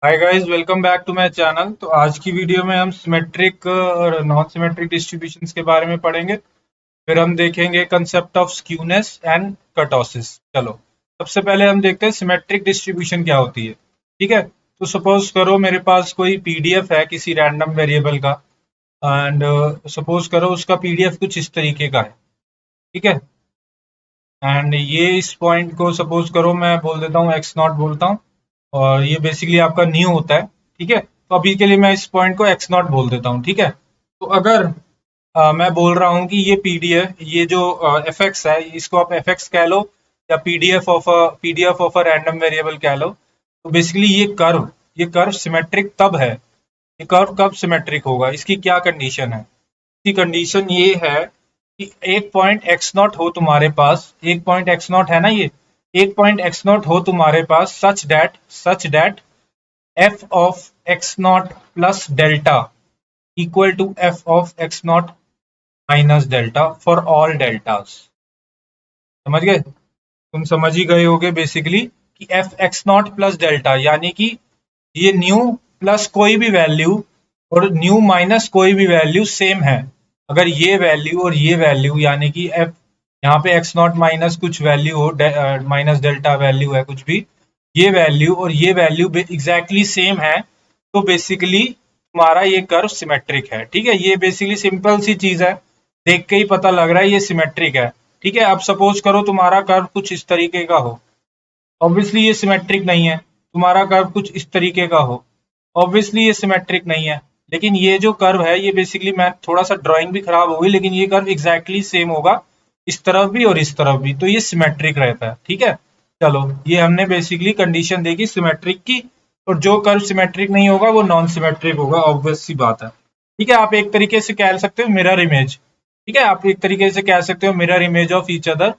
Hi guys, welcome back to my channel. तो आज की वीडियो में हम सिमेट्रिक और नॉन सिमेट्रिक डिस्ट्रीब्यूशंस के बारे में पढ़ेंगे। फिर हम देखेंगे concept of skewness and kurtosis. चलो, सबसे पहले हम देखते हैं सिमेट्रिक डिस्ट्रीब्यूशन क्या होती है। ठीक है, तो सपोज करो मेरे पास कोई पीडीएफ है किसी रैंडम वेरिएबल का, एंड सपोज करो उसका पीडीएफ कुछ इस तरीके का है। ठीक है, एंड ये इस पॉइंट को सपोज करो मैं बोल देता हूँ एक्स नॉट बोलता हूँ, और ये बेसिकली आपका न्यू होता है। ठीक है, तो अभी के लिए मैं इस पॉइंट को एक्स नॉट बोल देता हूँ। ठीक है, तो अगर मैं बोल रहा हूँ कि ये पीडीएफ, ये जो एफ एक्स है, इसको आप एफ एक्स कह लो या PDF of a random variable कह लो। तो बेसिकली ये कर्व सिमेट्रिक तब है, ये कर्व कब सिमेट्रिक होगा, इसकी क्या कंडीशन है। इसकी कंडीशन ये है कि एक पॉइंट एक्स नॉट हो तुम्हारे पास, एक पॉइंट एक्स नॉट है ना, ये एक पॉइंट एक्स नॉट हो तुम्हारे पास such that f of x naught plus delta equal to f of x naught minus delta for all deltas. समझ गए? तुम समझ ही गए होगे बेसिकली कि f x naught plus delta यानी कि ये न्यू प्लस कोई भी वैल्यू और न्यू माइनस कोई भी वैल्यू सेम है। अगर ये वैल्यू और ये वैल्यू यानी कि एफ, यहाँ पे एक्स नॉट माइनस कुछ वैल्यू हो, माइनस डेल्टा वैल्यू है कुछ भी, ये वैल्यू और ये वैल्यू एग्जैक्टली सेम है, तो बेसिकली तुम्हारा ये कर्व सिमेट्रिक है। ठीक है, ये बेसिकली सिंपल सी चीज है, देख के ही पता लग रहा है ये सिमेट्रिक है। ठीक है, अब सपोज करो तुम्हारा कर्व कुछ इस तरीके का हो, ऑब्वियसली ये सिमेट्रिक नहीं है। तुम्हारा कर्व कुछ इस तरीके का हो, ऑब्वियसली ये सिमेट्रिक नहीं है। लेकिन ये जो कर्व है, ये बेसिकली, मैं थोड़ा सा ड्राइंग भी खराब होगी, लेकिन ये कर्व एग्जैक्टली सेम होगा इस तरफ भी और इस तरफ भी, तो ये सिमेट्रिक रहता है। ठीक है, चलो, ये हमने बेसिकली कंडीशन देखी सिमेट्रिक की। और जो कर्व सिमेट्रिक नहीं होगा वो नॉन सिमेट्रिक होगा, ऑब्वियस सी बात है। ठीक है, आप एक तरीके से कह सकते हो मिरर इमेज। ठीक है, आप एक तरीके से कह सकते हो mirror image of each other,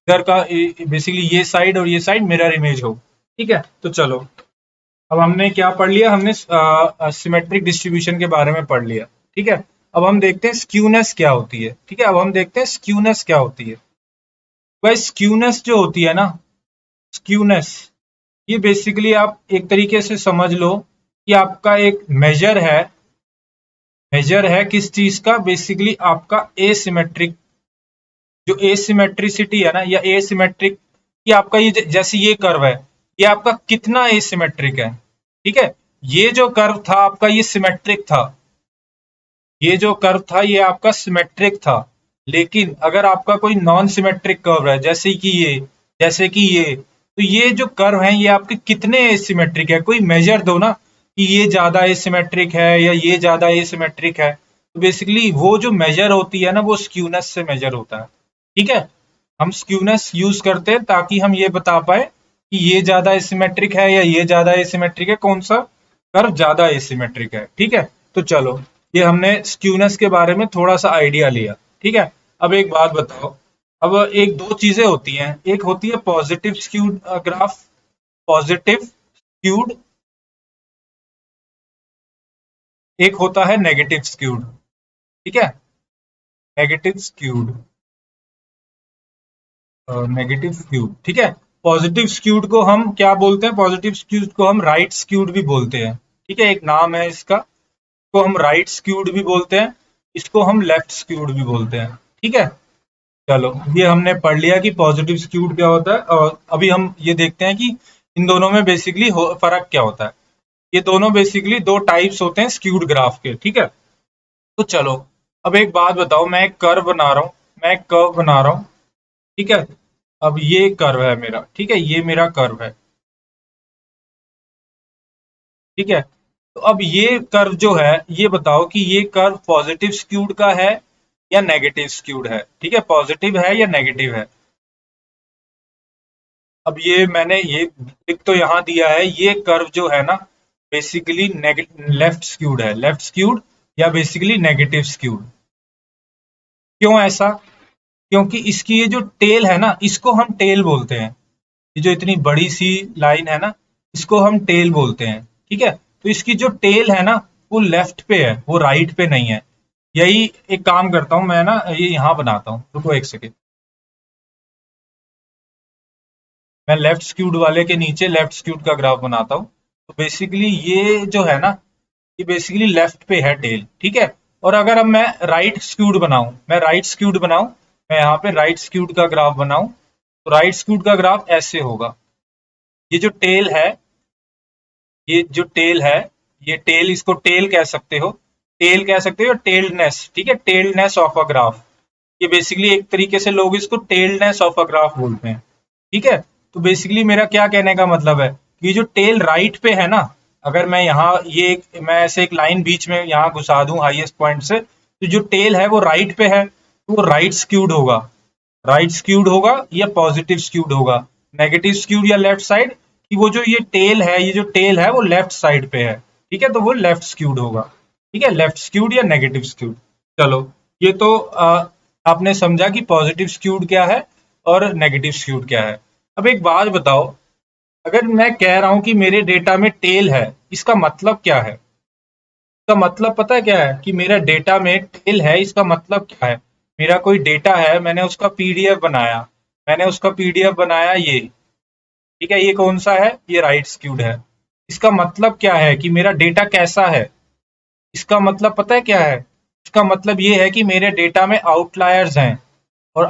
इधर का बेसिकली ये साइड और ये साइड मिरर इमेज हो। ठीक है, तो चलो, अब हमने क्या पढ़ लिया, हमने सिमेट्रिक डिस्ट्रीब्यूशन के बारे में पढ़ लिया। ठीक है, अब हम देखते हैं स्क्यूनेस क्या होती है। ठीक है, अब हम देखते हैं स्क्यूनेस क्या होती है। भाई, स्क्यूनेस जो होती है ना, स्क्यूनेस, ये बेसिकली आप एक तरीके से समझ लो कि आपका एक मेजर है किस चीज का, बेसिकली आपका एसिमेट्रिक, जो एसिमेट्रिसिटी है ना, या एसिमेट्रिक, कि आपका ये जैसे ये कर्व है, ये आपका कितना एसिमेट्रिक है। ठीक है, ये जो कर्व था आपका ये सिमेट्रिक था, ये जो कर्व था ये आपका सिमेट्रिक था। लेकिन अगर आपका कोई नॉन सिमेट्रिक कर्व है, जैसे कि ये, तो ये जो कर्व है ये आपके कितने एसिमेट्रिक है, कोई मेजर दो ना, कि ये ज्यादा एसिमेट्रिक है या ये ज्यादा एसिमेट्रिक है। तो बेसिकली वो जो मेजर होती है ना, वो स्क्यूनेस से मेजर होता है। ठीक है, हम स्क्यूनेस यूज करते हैं ताकि हम ये बता पाए कि ये ज्यादा एसिमेट्रिक है या ये ज्यादा एसिमेट्रिक है, कौन सा कर्व ज्यादा एसिमेट्रिक है। ठीक है, तो चलो, ये हमने स्क्यूनेस के बारे में थोड़ा सा आइडिया लिया। ठीक है, अब एक बात बताओ, अब एक दो चीजें होती हैं, एक होती है positive skewed graph, positive skewed, एक होता है नेगेटिव स्क्यूड। ठीक है, नेगेटिव स्क्यूड, नेगेटिव स्क्यूड। ठीक है, पॉजिटिव स्क्यूड को हम क्या बोलते हैं, पॉजिटिव स्क्यूड को हम राइट स्क्यूड भी बोलते हैं। ठीक है, एक नाम है इसका, को हम राइट स्क्यूड भी बोलते हैं, इसको हम लेफ्ट स्क्यूड भी बोलते हैं। ठीक है, चलो, ये हमने पढ़ लिया कि पॉजिटिव स्क्यूड क्या होता है, और अभी हम ये देखते हैं कि इन दोनों में बेसिकली फर्क क्या होता है। ये दोनों बेसिकली दो टाइप्स होते हैं स्क्यूड ग्राफ के। ठीक है, तो चलो, अब एक बात बताओ, मैं एक कर्व बना रहा हूँ। ठीक है, अब ये कर्व है मेरा, ठीक है, ये मेरा कर्व है। ठीक है, तो अब ये कर्व जो है, ये बताओ कि ये कर्व पॉजिटिव स्क्यूड का है या नेगेटिव स्क्यूड है। ठीक है, पॉजिटिव है या नेगेटिव है। अब ये मैंने ये एक तो यहाँ दिया है, ये कर्व जो है ना, बेसिकली लेफ्ट स्क्यूड है, लेफ्ट स्क्यूड या बेसिकली नेगेटिव स्क्यूड। क्यों ऐसा? क्योंकि इसकी ये जो टेल है ना, इसको हम टेल बोलते हैं। ये जो इतनी बड़ी सी लाइन है ना, इसको हम टेल बोलते हैं। ठीक है, तो इसकी जो टेल है ना, वो लेफ्ट पे है, वो राइट पे नहीं है। यही, एक काम करता हूं मैं ना, ये यहाँ बनाता हूँ, रुको एक सेकेंड, मैं लेफ्ट स्क्यूड वाले के नीचे लेफ्ट स्क्यूड का ग्राफ बनाता हूँ। तो बेसिकली ये जो है ना, ये बेसिकली लेफ्ट पे है टेल, ठीक है। और अगर अब मैं राइट स्क्यूड बनाऊं, मैं यहाँ पे राइट स्क्यूड का ग्राफ बनाऊं, तो राइट स्क्यूड का ग्राफ ऐसे होगा। ये जो टेल है, ये जो टेल है, ये टेल, इसको टेल कह सकते हो, टेल कह सकते हो, टेल्डनेस, ठीक है, टेल्डनेस ऑफ अ ग्राफ। ये बेसिकली एक तरीके से लोग इसको टेल्डनेस ऑफ अ ग्राफ बोलते हैं, ठीक है। तो बेसिकली मेरा क्या कहने का मतलब है कि ये जो टेल राइट पे है ना, अगर मैं यहाँ मैं ऐसे एक लाइन बीच में यहाँ घुसा दूं हाईएस्ट पॉइंट से, तो जो टेल है वो राइट पे है, तो वो राइट स्क्यूड होगा, राइट स्क्यूड होगा या पॉजिटिव स्क्यूड होगा, नेगेटिव स्क्यूड या लेफ्ट साइड, कि वो जो ये टेल है, ये जो टेल है वो लेफ्ट साइड पे है, ठीक है, तो वो लेफ्ट स्क्यूड होगा, ठीक है, लेफ्ट स्क्यूड या नेगेटिव स्क्यूड। चलो, ये तो आपने समझा कि पॉजिटिव स्क्यूड क्या है और नेगेटिव स्क्यूड क्या है। अब एक बात बताओ, अगर मैं कह रहा हूं कि मेरे डेटा में टेल है, इसका मतलब क्या है? इसका मतलब पता है क्या है? कि मेरा डेटा में टेल है, इसका मतलब क्या है? मेरा कोई डेटा है, मैंने उसका पीडीएफ बनाया, ये, ठीक है, ये कौन सा है? ये राइट स्क्यूड है। इसका मतलब क्या है कि मेरा डेटा कैसा है? इसका मतलब पता है क्या है? इसका मतलब ये है कि मेरे डेटा में आउटलायर्स हैं, और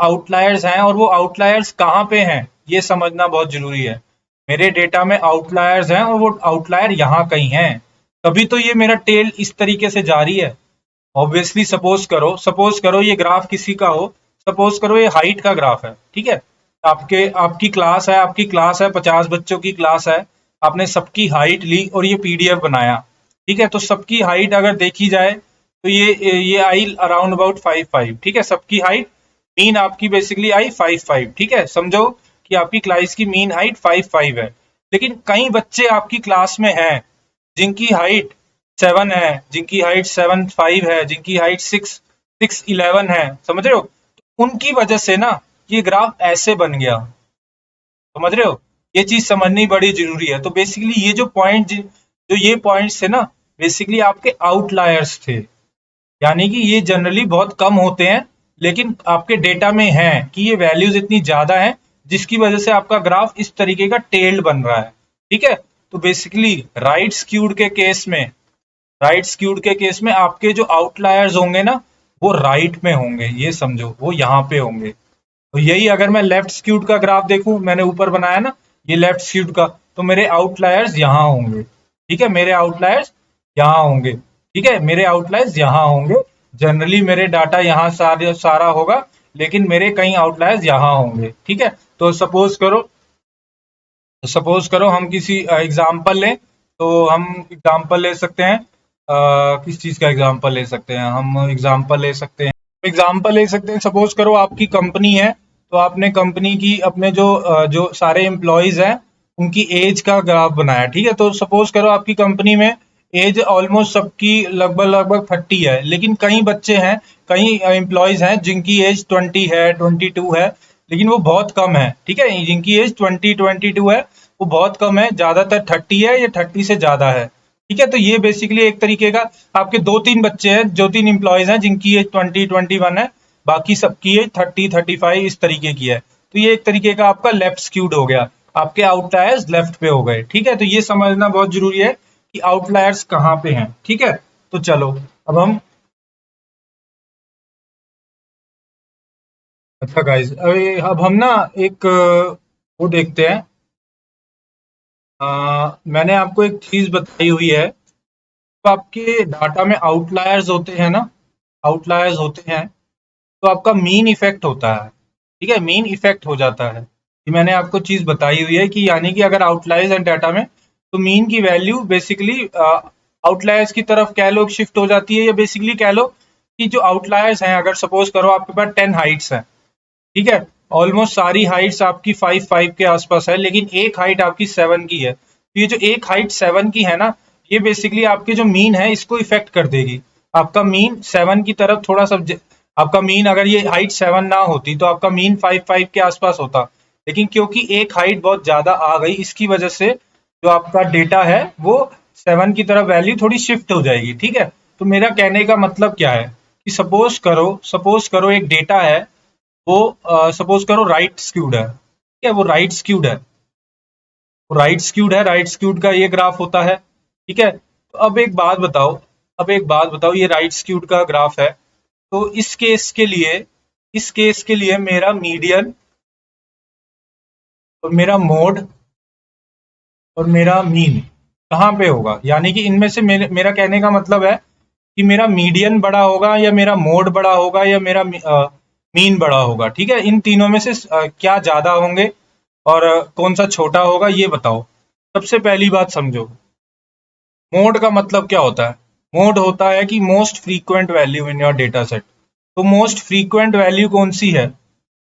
वो आउटलायर्स कहाँ पे हैं, ये समझना बहुत जरूरी है। मेरे डेटा में आउटलायर्स हैं और वो आउटलायर यहाँ कहीं हैं, तभी तो ये मेरा टेल इस तरीके से जारी है। ऑब्वियसली सपोज करो ये ग्राफ किसी का हो, सपोज करो ये हाइट का ग्राफ है, ठीक है। आपकी क्लास है, 50 बच्चों की क्लास है, आपने सबकी हाइट ली और ये पीडीएफ बनाया, ठीक है। तो सबकी हाइट अगर देखी जाए तो ये आई अराउंड अबाउट 5'5", ठीक है, सबकी हाइट, मीन आपकी बेसिकली आई 5'5", ठीक है, समझो कि आपकी क्लास की मीन हाइट 5'5" है। लेकिन कई बच्चे आपकी क्लास में हैं जिनकी हाइट 7 है, जिनकी हाइट 7'5" है, जिनकी हाइट 6'11" है, समझ रहे हो? उनकी वजह से ना ये ग्राफ ऐसे बन गया, समझ रहे हो? ये चीज समझनी बड़ी जरूरी है। तो बेसिकली ये जो ये पॉइंट्स थे ना, बेसिकली आपके आउटलायर्स थे, यानी कि ये जनरली बहुत कम होते हैं, लेकिन आपके डेटा में है कि ये वैल्यूज इतनी ज्यादा हैं, जिसकी वजह से आपका ग्राफ इस तरीके का टेल्ड बन रहा है, ठीक है। तो बेसिकली राइट स्क्यूड के केस में आपके जो आउटलायर्स होंगे ना, वो राइट में होंगे, ये समझो, वो यहाँ पे होंगे। तो यही अगर मैं लेफ्ट स्क्यूड का ग्राफ देखूं, मैंने ऊपर बनाया ना ये लेफ्ट स्क्यूड का, तो मेरे आउटलायर्स यहाँ होंगे, ठीक है, मेरे आउटलायर्स यहाँ होंगे, ठीक है, मेरे आउटलायर्स यहाँ होंगे। जनरली मेरे डाटा यहाँ सारा होगा, लेकिन मेरे कई आउटलायर्स यहाँ होंगे, ठीक है। तो सपोज करो हम किसी एग्जाम्पल लें, तो हम एग्जाम्पल ले सकते हैं, किस चीज का एग्जाम्पल ले सकते हैं? हम एग्जाम्पल ले सकते हैं, सपोज करो आपकी कंपनी है, तो आपने कंपनी की अपने जो सारे एम्प्लॉयज हैं उनकी एज का ग्राफ बनाया, ठीक है। तो सपोज करो आपकी कंपनी में एज ऑलमोस्ट सबकी लगभग लगभग 30 है, लेकिन कई बच्चे हैं, कई एम्प्लॉयज हैं जिनकी एज 20 है, 22 है, लेकिन वो बहुत कम है, ठीक है, जिनकी एज 22 है, वो बहुत कम है, ज्यादातर 30 है या 30 से ज्यादा है, ठीक है। तो ये बेसिकली एक तरीके का आपके दो तीन बच्चे हैं, दो तीन इंप्लॉयज हैं जिनकी एज 20-21 है, बाकी सबकी एज 30-35 इस तरीके की है। तो ये एक तरीके का आपका लेफ्ट स्क्यूड हो गया, आपके आउटलायर्स लेफ्ट पे हो गए, ठीक है। तो ये समझना बहुत जरूरी है कि आउटलायर्स कहाँ पे हैं, ठीक है। तो चलो, अब हम अच्छा गाइस, अब हम ना एक वो देखते हैं। मैंने आपको एक चीज बताई हुई है, तो आपके डाटा में आउटलायर्स होते हैं ना, आउटलायर्स होते हैं, तो आपका मीन इफेक्ट होता है, ठीक है, मीन इफेक्ट हो जाता है। ये मैंने आपको चीज बताई हुई है कि यानी कि अगर आउटलायर्स हैं डाटा में, तो मीन की वैल्यू बेसिकली आउटलायर्स की तरफ कह लो शिफ्ट हो जाती है, या बेसिकली कह लो कि जो आउटलायर्स हैं, अगर सपोज करो आपके पास 10 हाइट्स हैं, ठीक है, ऑलमोस्ट सारी हाइट्स आपकी 5'5" के आसपास है, लेकिन एक हाइट आपकी 7 की है, तो ये जो एक हाइट 7 की है ना, ये बेसिकली आपके जो मीन है इसको इफेक्ट कर देगी। आपका मीन 7 की तरफ थोड़ा सा आपका मीन, अगर ये हाइट 7 ना होती तो आपका मीन 5'5" के आसपास होता, लेकिन क्योंकि एक हाइट बहुत ज्यादा आ गई, इसकी वजह से जो आपका डेटा है वो 7 की तरफ वैल्यू थोड़ी शिफ्ट हो जाएगी, ठीक है। तो मेरा कहने का मतलब क्या है कि सपोज करो एक डेटा है, वो सपोज करो राइट स्क्यूड है, ठीक है, वो राइट स्क्यूड है, राइट स्क्यूड है, राइट स्क्यूड का ये ग्राफ होता है, ठीक है। तो अब एक बात बताओ, ये राइट स्क्यूड का ग्राफ है, तो इस केस के लिए मेरा मीडियन और मेरा मोड और मेरा मीन कहाँ पे होगा, यानी कि इनमें से मेरा कहने का मतलब है कि मेरा मीडियन बड़ा होगा या मेरा मोड बड़ा होगा या मेरा मीन बड़ा होगा, ठीक है। इन तीनों में से क्या ज्यादा होंगे और कौन सा छोटा होगा, ये बताओ। सबसे पहली बात समझो, मोड का मतलब क्या होता है। मोड होता है कि most frequent value in your data set. तो मोस्ट फ्रीक्वेंट वैल्यू कौन सी है,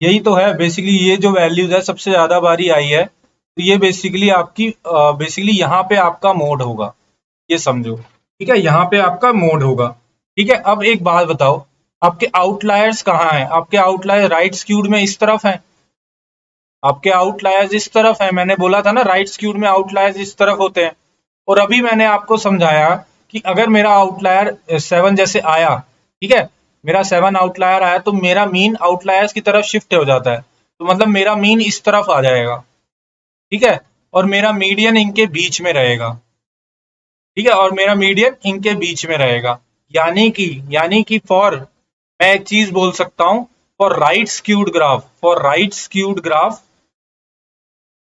यही तो है बेसिकली। ये जो वैल्यूज है सबसे ज्यादा बारी आई है, तो ये बेसिकली आपकी बेसिकली यहाँ पे आपका मोड होगा, ये समझो, ठीक है। यहाँ पे आपका मोड होगा, ठीक है। अब एक बात बताओ, आपके आउटलायर्स कहाँ हैं। आपके आउटलायर राइट स्क्यूड में इस तरफ हैं, आपके आउटलायर्स इस तरफ है। मैंने बोला था ना, राइट स्क्यूड में आउटलायर्स इस तरफ होते हैं। और अभी मैंने आपको समझाया कि अगर मेरा आउटलायर 7 जैसे आया, ठीक है, मेरा 7 आउटलायर आया, तो मेरा मीन आउटलायर्स की तरफ शिफ्ट हो जाता है, तो मतलब मेरा मीन इस तरफ आ जाएगा, ठीक है। और मेरा मीडियन इनके बीच में रहेगा, ठीक है, और मेरा मीडियन इनके बीच में रहेगा। यानी कि फॉर, मैं एक चीज बोल सकता हूं, फॉर राइट स्क्यूड ग्राफ,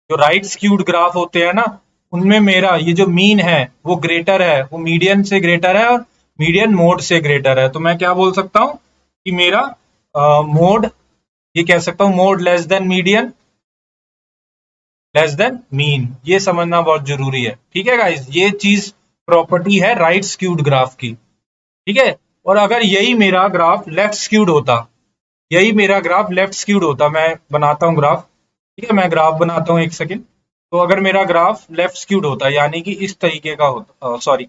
जो राइट स्क्यूड ग्राफ होते हैं ना, उनमें मेरा ये जो मीन है वो ग्रेटर है, वो मीडियन से ग्रेटर है और मीडियन मोड से ग्रेटर है। तो मैं क्या बोल सकता हूँ कि मेरा मोड, ये कह सकता हूँ mode less than median less than mean. ये समझना बहुत जरूरी है, ठीक है गाइस। ये चीज प्रॉपर्टी है राइट स्क्यूड ग्राफ की, ठीक है। और अगर यही मेरा ग्राफ लेफ्ट स्क्यूड होता, मैं बनाता हूँ ग्राफ, ठीक है, मैं ग्राफ बनाता हूँ, एक सेकेंड। तो अगर मेरा ग्राफ लेफ्ट स्क्यूड होता, यानी कि इस तरीके का होता, सॉरी,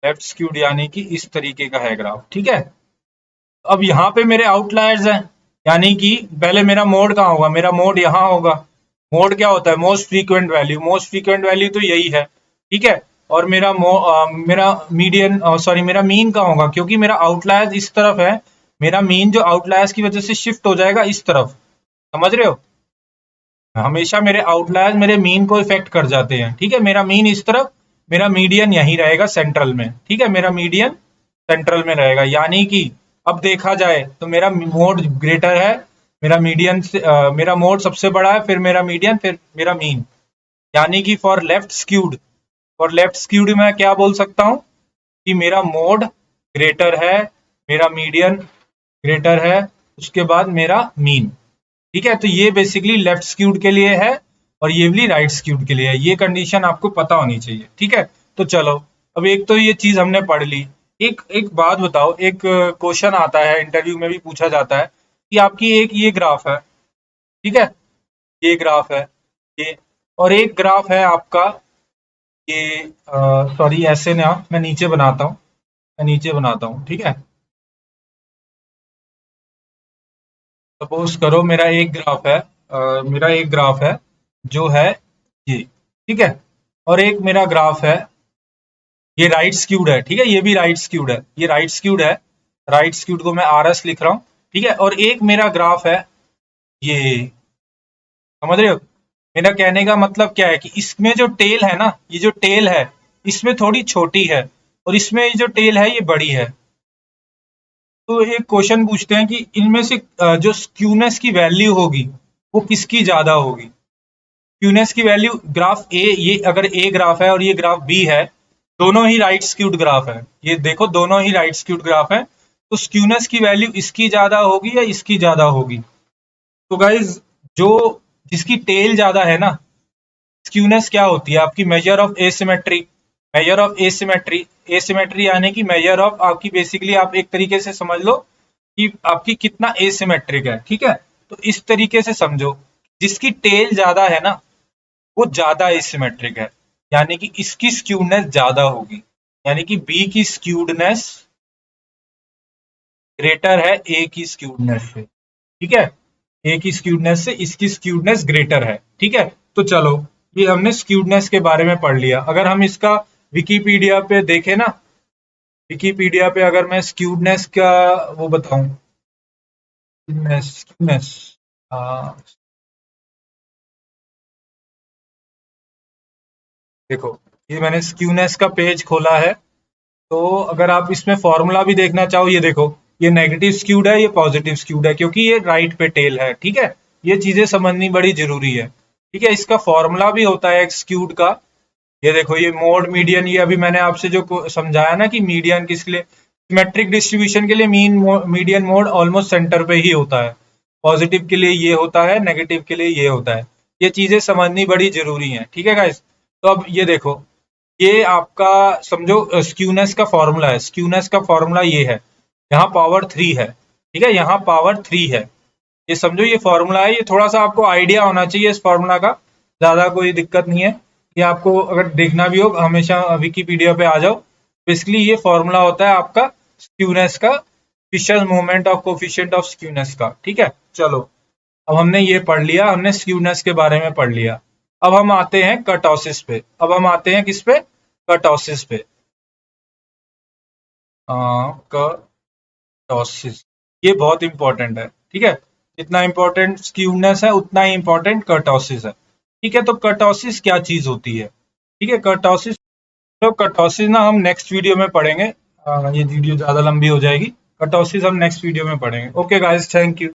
लेफ्ट स्क्यूड यानी कि इस तरीके का है ग्राफ, ठीक है। अब यहाँ पे मेरे आउटलायर्स हैं, यानी कि पहले मेरा मोड कहाँ होगा, मेरा मोड यहाँ होगा। मोड क्या होता है, most frequent value, most frequent value तो यही है, ठीक है। और मेरा मीडियन, सॉरी, मेरा मीन कहाँ होगा, क्योंकि मेरा आउटलायर्स इस तरफ है, मेरा मीन जो आउटलायर्स की वजह से शिफ्ट हो जाएगा इस तरफ, समझ रहे हो। हमेशा मेरे आउटलायर्स मेरे मीन को इफेक्ट कर जाते हैं, ठीक है। मेरा मीन इस तरफ, मेरा मीडियन यहीं रहेगा सेंट्रल में, ठीक है, मेरा मीडियन सेंट्रल में रहेगा। यानी कि अब देखा जाए तो मेरा मोड ग्रेटर है, मेरा मोड सबसे बड़ा है, फिर मेरा मीडियन, फिर मेरा मीन। यानी कि फॉर लेफ्ट स्क्यूड मैं क्या बोल सकता हूँ कि मेरा मोड ग्रेटर है, मेरा मीडियन ग्रेटर है, उसके बाद मेरा मीन, ठीक है। तो ये बेसिकली लेफ्ट स्क्यूड के लिए है और ये भी राइट स्क्यूड के लिए है। ये कंडीशन आपको पता होनी चाहिए, ठीक है। तो चलो, अब एक तो ये चीज हमने पढ़ ली। एक एक बात बताओ, एक क्वेश्चन आता है, इंटरव्यू में भी पूछा जाता है कि आपकी एक ये ग्राफ है, ठीक है, ये ग्राफ है, ये, और एक ग्राफ है आपका ये, सॉरी, ऐसे ना, मैं नीचे बनाता हूँ, ठीक है। सपोज करो मेरा एक ग्राफ है जो है ये, ठीक है, और एक मेरा ग्राफ है, ये राइट स्क्यूड है, ठीक है, ये भी राइट स्क्यूड है, ये राइट स्क्यूड है, राइट स्क्यूड को मैं आर एस लिख रहा हूँ, ठीक है। और एक मेरा ग्राफ है ये, समझ रहे हो। मेरा कहने का मतलब क्या है कि इसमें जो टेल है ना, ये जो टेल है, इसमें थोड़ी छोटी है, और इसमें ये जो टेल है ये बड़ी है। तो एक क्वेश्चन पूछते हैं कि इनमें से जो स्क्यूनेस की वैल्यू होगी वो किसकी ज्यादा होगी। स्क्यूनेस की वैल्यू, ग्राफ ए, ये अगर ए ग्राफ है और ये ग्राफ बी है, दोनों ही राइट स्क्यूड ग्राफ है, ये देखो दोनों ही राइट स्क्यूड ग्राफ है, तो स्क्यूनेस की वैल्यू इसकी ज्यादा होगी या इसकी ज्यादा होगी। तो गाइज, जो जिसकी टेल ज्यादा है ना, स्क्यूनेस क्या होती है आपकी, मेजर ऑफ एसिमेट्री, एसिमेट्री यानी कि मेजर ऑफ आपकी, बेसिकली आप एक तरीके से समझ लो कि आपकी कितना एसिमेट्रिक है, ठीक है। तो इस तरीके से समझो, जिसकी टेल ज्यादा है ना वो ज्यादा एसिमेट्रिक है, यानी कि इसकी स्क्यूनेस ज्यादा होगी, यानी कि बी की स्क्यूडनेस ग्रेटर है ए की स्क्यूडनेस से, ठीक है। ए की स्क्यूडनेस से इसकी स्क्यूडनेस ग्रेटर है, ठीक है। तो चलो, ये हमने स्क्यूडनेस के बारे में पढ़ लिया। अगर हम इसका विकीपीडिया पे देखें ना, विकीपीडिया पे अगर मैं स्क्यूडनेस का वो बताऊं, स्क्यूडनेस, देखो, ये मैंने स्क्यूनेस का पेज खोला है। तो अगर आप इसमें फॉर्मूला भी देखना चाहो, ये देखो, ये नेगेटिव स्क्यूड है, ये पॉजिटिव स्क्यूड है, क्योंकि ये राइट पे टेल है। ठीक है, ये चीजें समझनी बड़ी जरूरी है। ठीक है, इसका फॉर्मूला भी होता है एक स्क्यूड का। ये देखो, ये मोड मीडियन, ये अभी मैंने आपसे जो समझाया ना कि मीडियन किस लिए, सिमेट्रिक डिस्ट्रीब्यूशन के लिए मीडियन मोड ऑलमोस्ट सेंटर पे ही होता है। पॉजिटिव के लिए ये होता है, नेगेटिव के लिए ये होता है। ये चीजें समझनी बड़ी जरूरी है। ठीक है गाइस, तो अब ये देखो, ये आपका समझो स्क्यूनेस का फॉर्मूला है। स्क्यूनेस का फॉर्मूला ये है, यहाँ पावर 3 है। ठीक है, यहाँ पावर 3 है। ये समझो, ये फॉर्मूला है। ये थोड़ा सा आपको आइडिया होना चाहिए इस फॉर्मूला का, ज्यादा कोई दिक्कत नहीं है। ये आपको अगर देखना भी हो, हमेशा विकीपीडिया पे आ जाओ। बेसिकली ये फॉर्मूला होता है आपका स्क्यूनेस का, Fisher moment of coefficient of skewness का। ठीक है, चलो, अब हमने ये पढ़ लिया, हमने स्क्यूनेस के बारे में पढ़ लिया। अब हम आते हैं कर्टोसिस पे। अब हम आते हैं किस पे? कर्टोसिस पे। कर्टोसिस, ये बहुत इंपॉर्टेंट है। ठीक है, जितना इंपॉर्टेंट स्क्यूनेस है उतना ही इंपॉर्टेंट कर्टोसिस है। ठीक है, तो कर्टोसिस क्या चीज होती है? ठीक है, कर्टोसिस, तो कर्टोसिस ना हम नेक्स्ट वीडियो में पढ़ेंगे। ये वीडियो ज्यादा लंबी हो जाएगी। कर्टोसिस हम नेक्स्ट वीडियो में पढ़ेंगे। Okay guys, thank you.